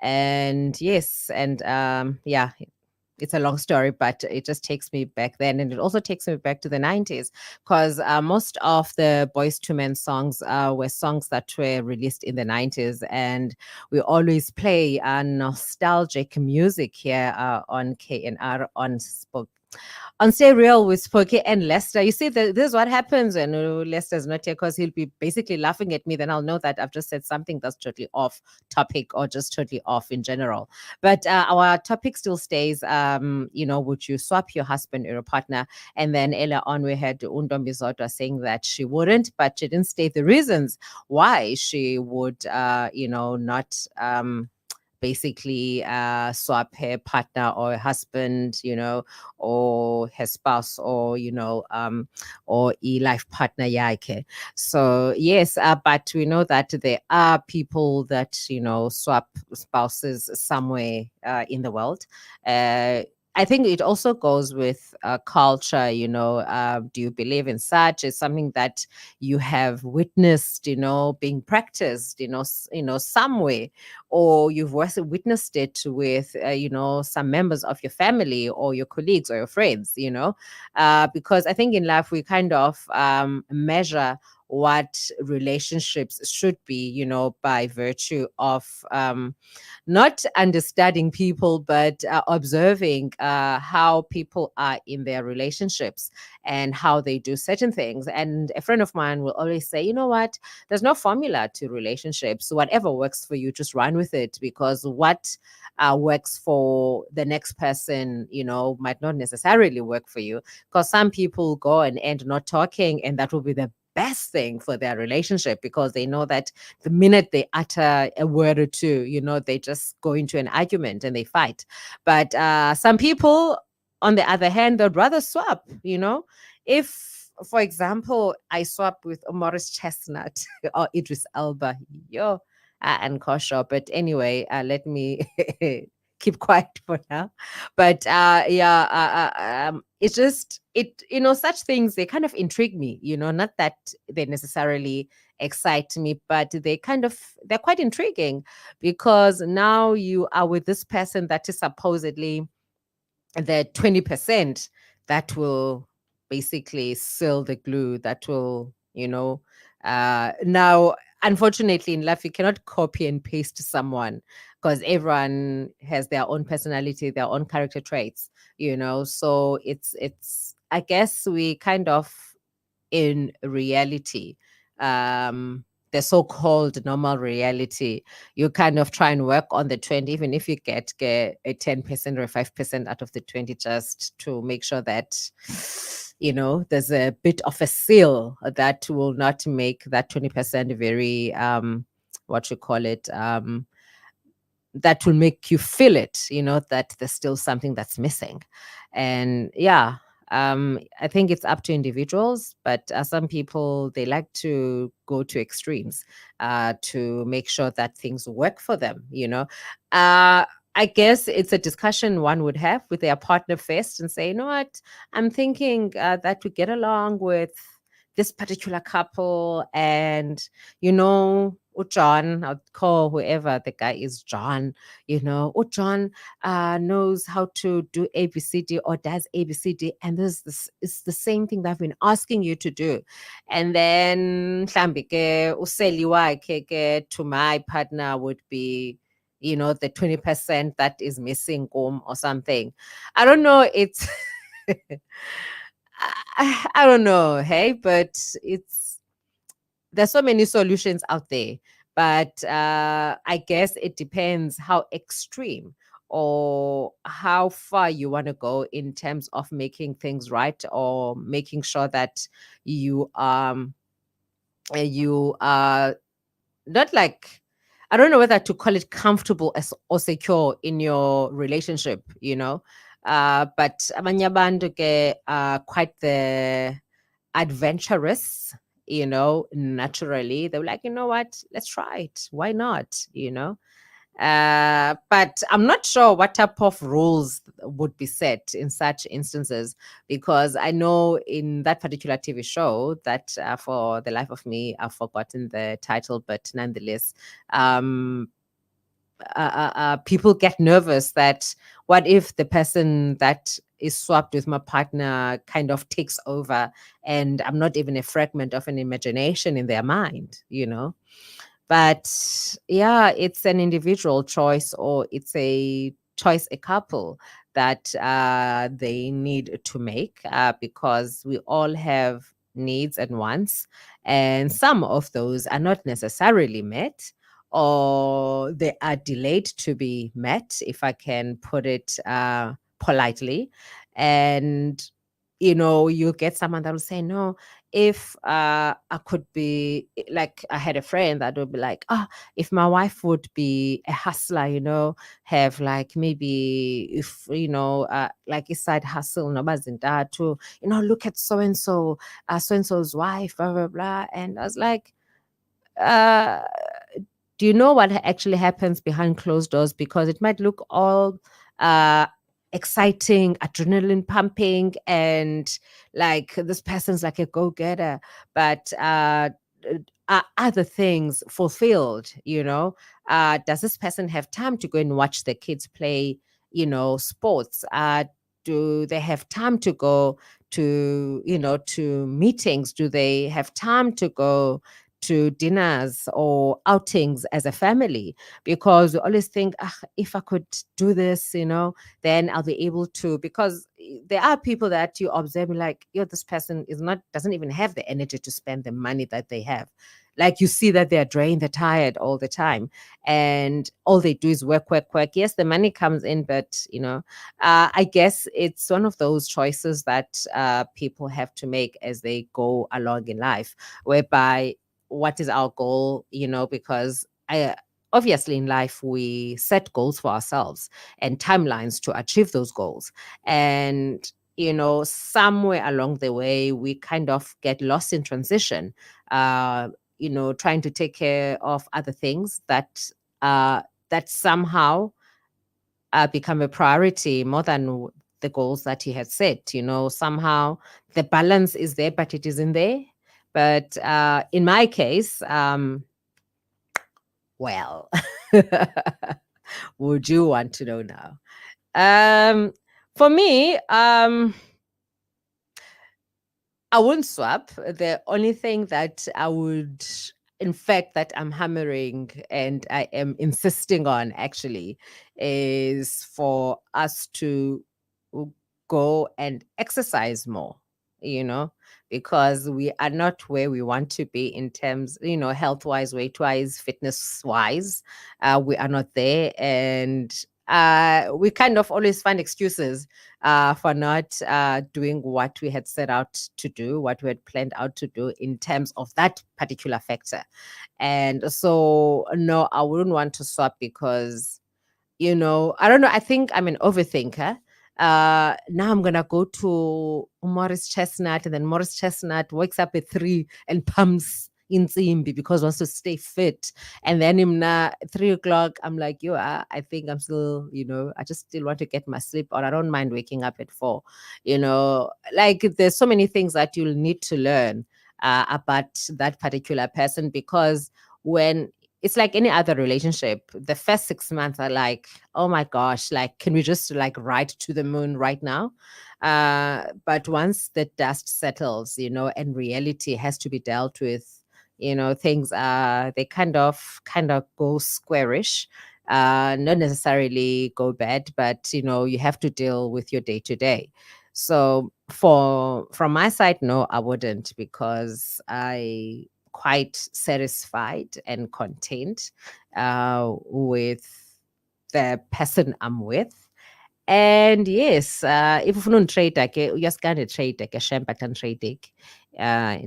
And yes, and yeah, it's a long story, but it just takes me back then. And it also takes me back to the 90s because most of the Boys to Men songs were songs that were released in the 90s. And we always play nostalgic music here on KNR on Spoke. On Stay Real with Spokie and Lester. You see, this is what happens when Lester's not here because he'll be basically laughing at me. Then I'll know that I've just said something that's totally off topic or just totally off in general. But our topic still stays, would you swap your husband or your partner? And then earlier on, we had Undom Bizotwa saying that she wouldn't, but she didn't state the reasons why she would, not basically swap her partner or husband, or her spouse or, or a life partner. Yake. So, yes, but we know that there are people that, swap spouses somewhere in the world. I think it also goes with culture, do you believe in such? It's something that you have witnessed, being practiced, somewhere, or you've also witnessed it with, some members of your family or your colleagues or your friends, because I think in life we kind of measure what relationships should be, by virtue of not understanding people, but observing how people are in their relationships and how they do certain things. And a friend of mine will always say, you know what, there's no formula to relationships. Whatever works for you, just run with it, because what works for the next person, might not necessarily work for you. Because some people go and end not talking, and that will be the best thing for their relationship, because they know that the minute they utter a word or two, they just go into an argument and they fight. But some people, on the other hand, they'd rather swap, if, for example, I swap with Morris Chestnut or Idris Elba, and Kosho. But anyway, let me keep quiet for now. But yeah, it's just such things, they kind of intrigue me. Not that they necessarily excite me, but they're quite intriguing, because now you are with this person that is supposedly the 20% that will basically seal the glue, that will, now, unfortunately, in life, you cannot copy and paste someone, because everyone has their own personality, their own character traits, so I guess we kind of, in reality, the so-called normal reality, you kind of try and work on the 20, even if you get a 10% or 5% out of the 20, just to make sure that there's a bit of a seal that will not make that 20% very what you call it, that will make you feel it, that there's still something that's missing. And yeah, I think it's up to individuals, but some people, they like to go to extremes to make sure that things work for them, I guess it's a discussion one would have with their partner first and say, you know what, I'm thinking that we get along with this particular couple, and John, I'll call whoever the guy is John, John knows how to do ABCD or does ABCD, and this is the same thing that I've been asking you to do. And then mhlambi ke useli wakhe ke to my partner would be, the 20% that is missing or something. I don't know. It's I don't know, hey, but there's so many solutions out there. But I guess it depends how extreme or how far you want to go in terms of making things right, or making sure that you are not like, I don't know whether to call it comfortable or secure in your relationship, but abanye abantu ke are quite the adventurous, naturally. They were like, you know what, let's try it. Why not? But I'm not sure what type of rules would be set in such instances, because I know in that particular TV show that for the life of me, I've forgotten the title, but nonetheless, people get nervous that what if the person that is swapped with my partner kind of takes over and I'm not even a fragment of an imagination in their mind, you know? But yeah, it's an individual choice, or it's a choice a couple that they need to make, because we all have needs and wants, and some of those are not necessarily met, or they are delayed to be met, if I can put it politely. And you get someone that will say, no, if I could be like, I had a friend that would be like, if my wife would be a hustler, have like maybe, if like a side hustle, to look at so and so, so and so's wife, blah blah blah. And I was like, uh do you know what actually happens behind closed doors? Because it might look all uh exciting, adrenaline pumping, and like this person's like a go-getter, but are other things fulfilled? Does this person have time to go and watch their kids play sports? Do they have time to go to meetings? Do they have time to go to dinners or outings as a family? Because we always think, if I could do this, then I'll be able to. Because there are people that you observe, like, this person doesn't even have the energy to spend the money that they have. Like, you see that they're drained, they're tired all the time, and all they do is work, work, work. Yes, the money comes in, but I guess it's one of those choices that people have to make as they go along in life, whereby what is our goal, because obviously in life we set goals for ourselves and timelines to achieve those goals. And somewhere along the way we kind of get lost in transition, trying to take care of other things that somehow become a priority more than the goals that he had set. Somehow the balance is there, but it isn't there. But in my case, well, would you want to know now? For me, I wouldn't swap. The only thing that I would, in fact, that I'm hammering and I am insisting on actually, is for us to go and exercise more, you know, because we are not where we want to be in terms, health wise, weight wise, fitness wise. We are not there. And we kind of always find excuses for not doing what we had set out to do, what we had planned out to do in terms of that particular factor. And so, no, I wouldn't want to swap because, I don't know. I think I'm an overthinker. Now I'm gonna go to Morris Chestnut, and then Morris Chestnut wakes up at 3 and pumps in Zimbi because wants to stay fit. And then him na 3 o'clock, I'm like, I think I'm still, I just still want to get my sleep on. I don't mind waking up at 4. Like, there's so many things that you'll need to learn about that particular person, because when it's like any other relationship, the first 6 months are like, oh my gosh, like, can we just like ride to the moon right now? But once the dust settles, and reality has to be dealt with, things they kind of go squarish, not necessarily go bad, but you have to deal with your day to day. So from my side, no, I wouldn't, because I quite satisfied and content with the person I'm with. And yes, if ufuna unditrade ke uyasikanda trade ke shempa trade,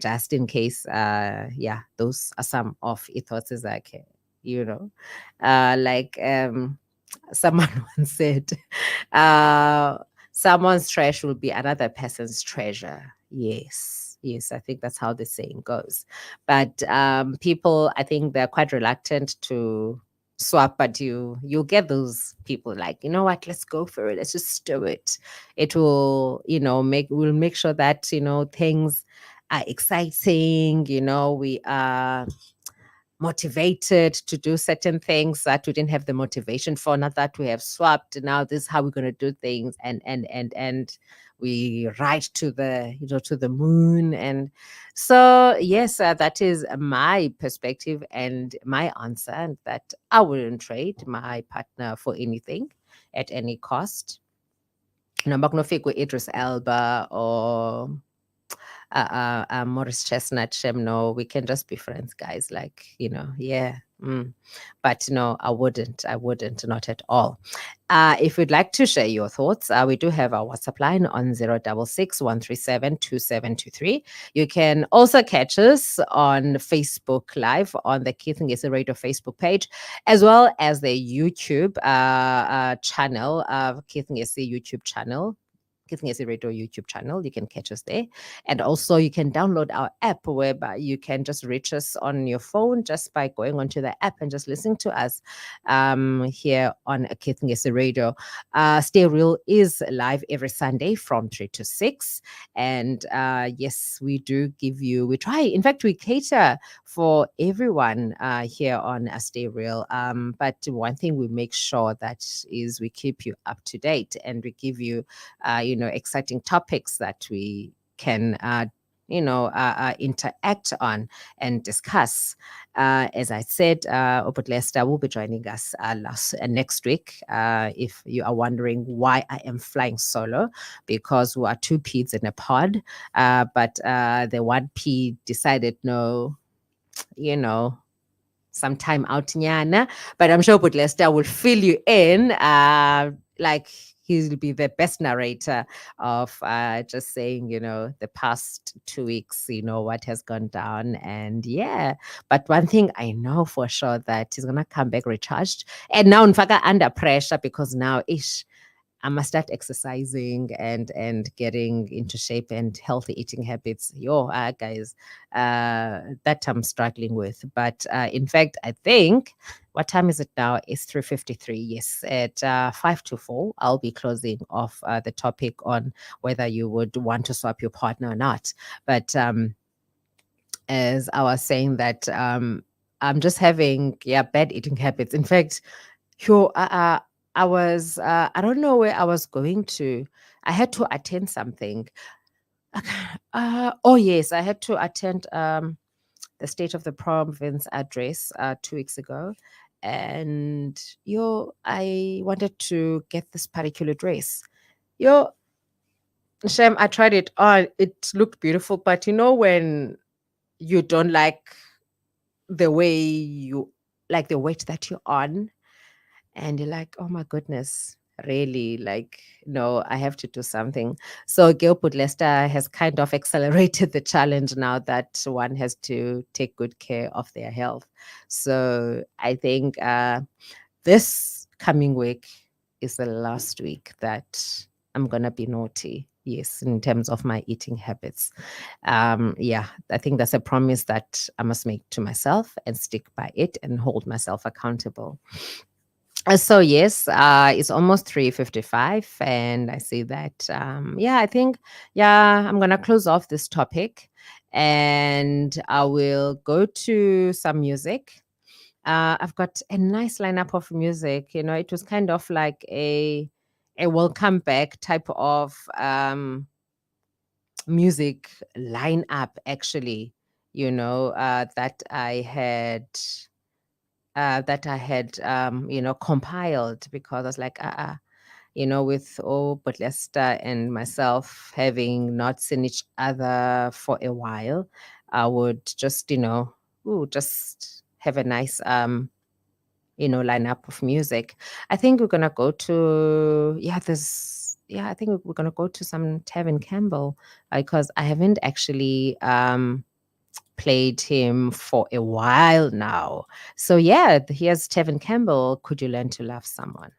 just in case. Yeah, those are some of thoughts zakhe, like someone once said, uh, someone's trash will be another person's treasure. Yes, yes, I think that's how the saying goes. But people, I think they're quite reluctant to swap, but you'll get those people like, you know what, let's go for it. Let's just do it. It will, we'll make sure that, things are exciting. We are motivated to do certain things that we didn't have the motivation for. Not that we have swapped. Now this is how we're going to do things, and we ride to the to the moon. And so yes, that is my perspective and my answer, and that I wouldn't trade my partner for anything at any cost. Noma kunofika Idris Elba or Morris Chestnut, Shem, no, we can just be friends, guys. Like, yeah. But no, I wouldn't, not at all. If you'd like to share your thoughts, we do have our WhatsApp line on 066 137 2723. You can also catch us on Facebook Live on the Keith and Gissy Radio Facebook page, as well as the YouTube channel, Keith and Gissy YouTube channel. Kissing Radio YouTube channel. You can catch us there. And also you can download our app whereby you can just reach us on your phone just by going onto the app and just listening to us here on Kissing Radio. Stay Real is live every Sunday from 3 to 6. And yes, we try, in fact, we cater for everyone here on Stay Real. But one thing we make sure that is we keep you up to date and we give you exciting topics that we can interact on and discuss. As I said, Obut Lester will be joining us next week. If you are wondering why I am flying solo, because we are two P's in a pod, but the one P decided no, some time out nyana, but I'm sure Obut Lester will fill you in like he'll be the best narrator of just saying, the past 2 weeks, what has gone down. And yeah, but one thing I know for sure that he's going to come back recharged. And now, in fact, under pressure because now, I must start exercising and getting into shape and healthy eating habits. Guys, that I'm struggling with. But in fact, I think, what time is it now? It's 3:53. Yes, at 5 to 4, I'll be closing off the topic on whether you would want to swap your partner or not. But as I was saying that I'm just having bad eating habits. In fact, I was, I don't know where I was going to. I had to attend something. Oh, yes, I had to attend the State of the Province address 2 weeks ago. And, I wanted to get this particular dress. Shem, I tried it on. It looked beautiful. But, when you don't like the way like the weight that you're on, and you're like, oh my goodness, really? Like, no, I have to do something. So Gilbert Lester has kind of accelerated the challenge now that one has to take good care of their health. So I think this coming week is the last week that I'm going to be naughty. Yes, in terms of my eating habits. I think that's a promise that I must make to myself and stick by it and hold myself accountable. So yes, it's almost 3:55, and I see that. I think I'm gonna close off this topic, and I will go to some music. I've got a nice lineup of music. It was kind of like a welcome back type of music lineup, actually. That I had compiled, because I was like, with but Lester and myself having not seen each other for a while, I would just, just have a nice, lineup of music. I think we're gonna go to, I think we're gonna go to some Tevin Campbell, because I haven't actually played him for a while now. So here's Tevin Campbell, Could You Learn to Love Someone?